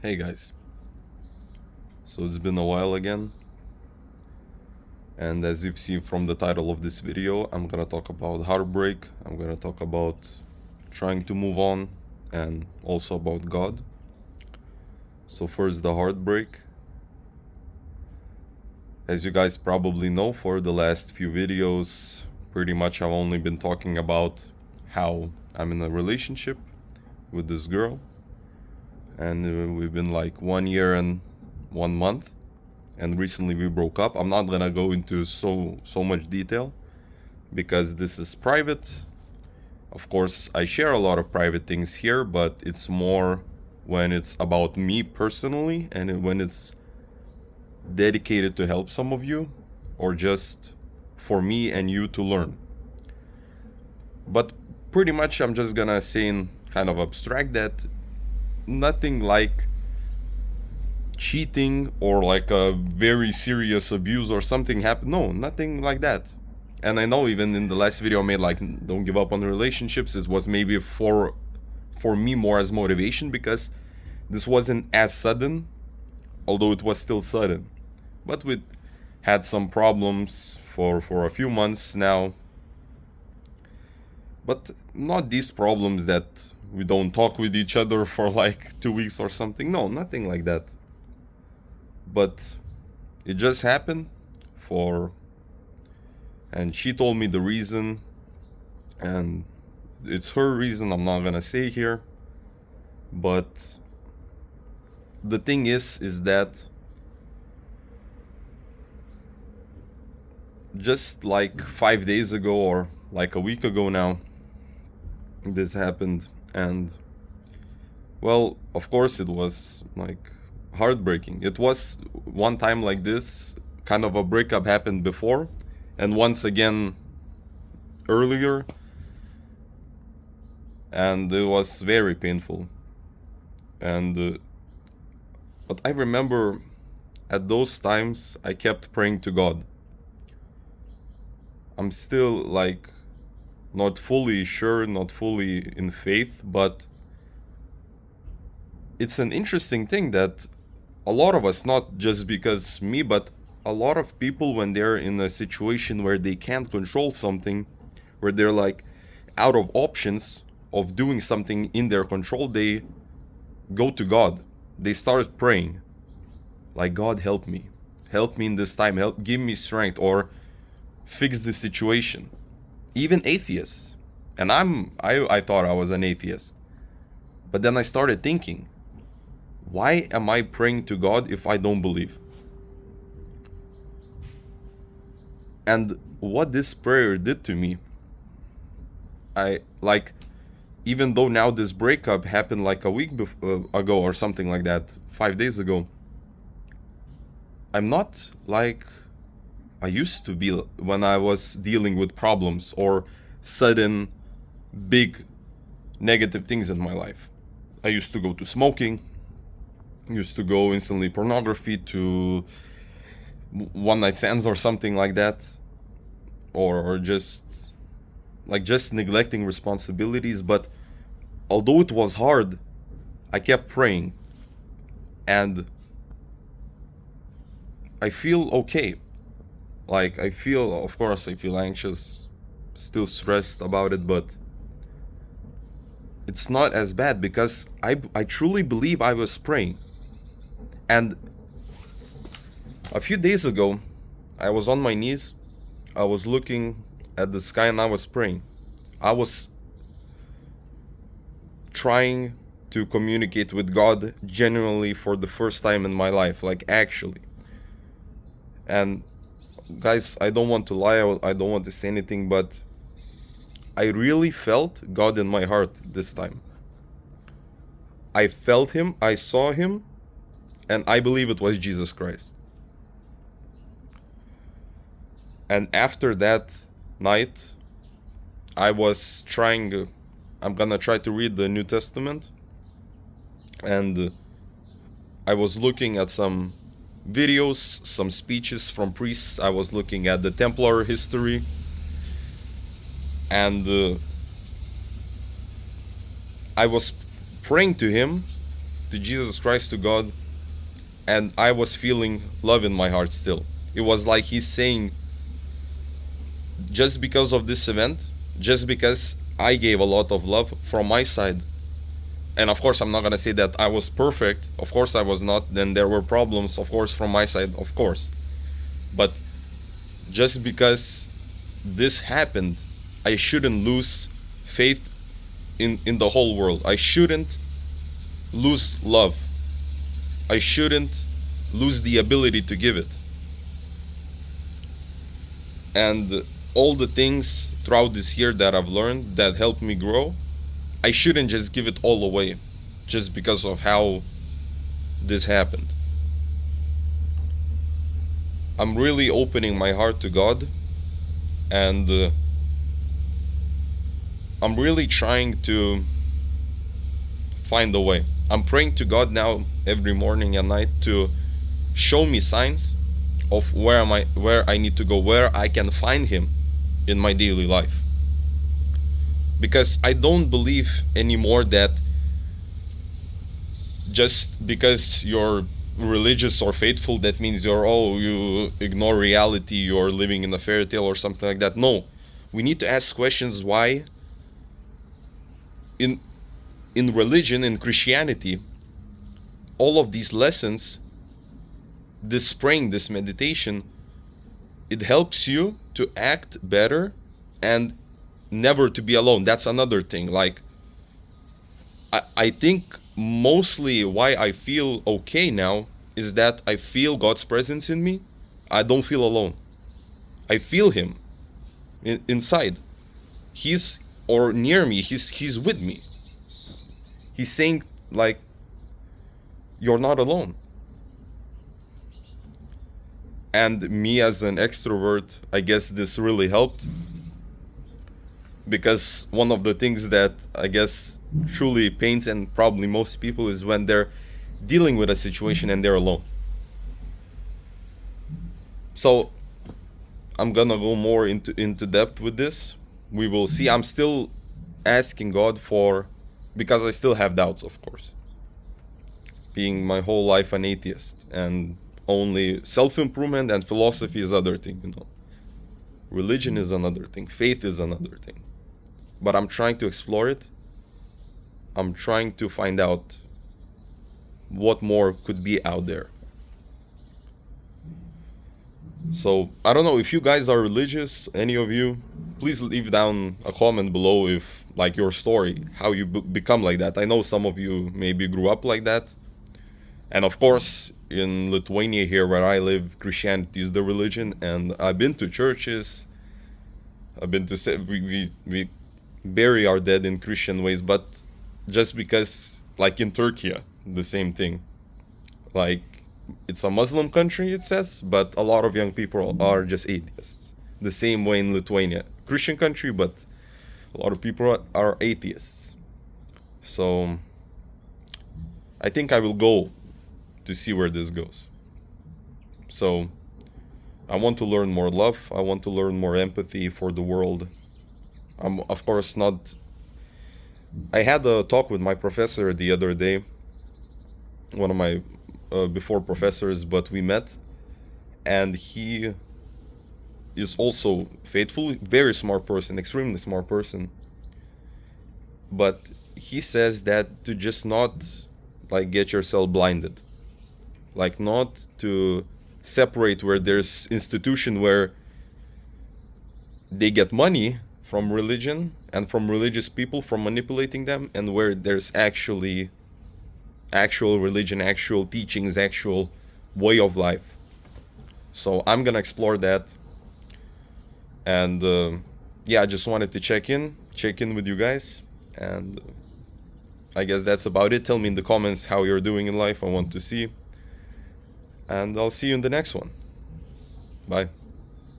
Hey guys, so it's been a while again, and as you've seen from the title of this video, I'm gonna talk about heartbreak, I'm gonna talk about trying to move on, and also about God. So first, the heartbreak. As you guys probably know, for the last few videos, pretty much I've only been talking about how I'm in a relationship with this girl, and we've been like 1 year and 1 month. And recently we broke up. I'm not gonna go into so much detail because this is private. Of course, I share a lot of private things here, but it's more when it's about me personally and when it's dedicated to help some of you or just for me and you to learn. But pretty much I'm just gonna say in kind of abstract that nothing like cheating or like a very serious abuse or something happened. No, nothing like that. And I know even in the last video I made, like, don't give up on the relationships, it was maybe for me more as motivation because this wasn't as sudden, although it was still sudden. But we had some problems for a few months now. But not these problems that we don't talk with each other for like 2 weeks or something. No, nothing like that. But it just happened and she told me the reason, and it's her reason, I'm not gonna say here. But the thing is that just like 5 days ago or like a week ago now, this happened. And well, of course it was like heartbreaking. It was one time like this, kind of a breakup happened before, and once again earlier, and it was very painful. And but I remember at those times I kept praying to God. I'm still like not fully sure, not fully in faith, but it's an interesting thing that a lot of us, not just because me, but a lot of people, when they're in a situation where they can't control something, where they're like out of options of doing something in their control, they go to God. They start praying like, God, help me in this time, help, give me strength, or fix the situation. Even atheists, and I thought I was an atheist, but then I started thinking, why am I praying to God if I don't believe? And what this prayer did to me, I like, even though now this breakup happened like a week ago or something like that, 5 days ago, I'm not like I used to be when I was dealing with problems or sudden big negative things in my life. I used to go to smoking, used to go instantly pornography, to one night stands or something like that, or just neglecting responsibilities. But although it was hard, I kept praying, and I feel okay. Like, I feel, of course I feel anxious, still stressed about it, but it's not as bad because I truly believe I was praying. And a few days ago, I was on my knees, I was looking at the sky, and I was praying. I was trying to communicate with God genuinely for the first time in my life, like actually. And guys, I don't want to lie, I don't want to say anything, but I really felt God in my heart this time. I felt him, I saw him, and I believe it was Jesus Christ. And after that night, I was trying, I'm gonna try to read the New Testament, and I was looking at some videos, some speeches from priests. I was looking at the Templar history, and I was praying to him to Jesus Christ, to God, and I was feeling love in my heart still. It was like he's saying, just because of this event, just because I gave a lot of love from my side, and of course I'm not gonna say that I was perfect, of course I was not, then there were problems, of course, from my side, of course, but just because this happened, I shouldn't lose faith in the whole world. I shouldn't lose love. I shouldn't lose the ability to give it. And all the things throughout this year that I've learned that helped me grow, I shouldn't just give it all away just because of how this happened. I'm really opening my heart to God, and I'm really trying to find a way. I'm praying to God now every morning and night to show me signs of where I need to go, where I can find him in my daily life. Because I don't believe anymore that just because you're religious or faithful, that means you ignore reality, you're living in a fairy tale or something like that. No. We need to ask questions why in religion, in Christianity, all of these lessons, this praying, this meditation, it helps you to act better and never to be alone. That's another thing. Like, I think mostly why I feel okay now is that I feel God's presence in me. I don't feel alone. I feel him inside. He's or near me. He's with me. He's saying, like, you're not alone. And me as an extrovert, I guess this really helped, because one of the things that I guess truly pains and probably most people is when they're dealing with a situation and they're alone. So I'm gonna go more into depth with this. We will see. I'm still asking God for, because I still have doubts, of course, being my whole life an atheist, and only self-improvement and philosophy is other thing, religion is another thing, faith is another thing, but I'm trying to explore it. I'm trying to find out what more could be out there. So I don't know if you guys are religious, any of you, please leave down a comment below if, like, your story, how you become like that. I know some of you maybe grew up like that, and of course in Lithuania here where I live, Christianity is the religion, and I've been to churches, I've been to we bury our dead in Christian ways, but just because, like in Turkey, the same thing, like, it's a Muslim country, it says, but a lot of young people are just atheists. The same way in Lithuania, Christian country, but a lot of people are atheists. So I think I will go to see where this goes. So I want to learn more love. I want to learn more empathy for the world. I'm of course not. I had a talk with my professor the other day, one of my before professors, but we met, and he is also faithful, very smart person, extremely smart person. But he says that to just not, like, get yourself blinded, like, not to separate where there's institution where they get money from religion and from religious people from manipulating them, and where there's actually actual religion, actual teachings, actual way of life. So I'm gonna explore that, and yeah, I just wanted to check in with you guys, and I guess that's about it. Tell me in the comments how you're doing in life. I want to see, and I'll see you in the next one. Bye.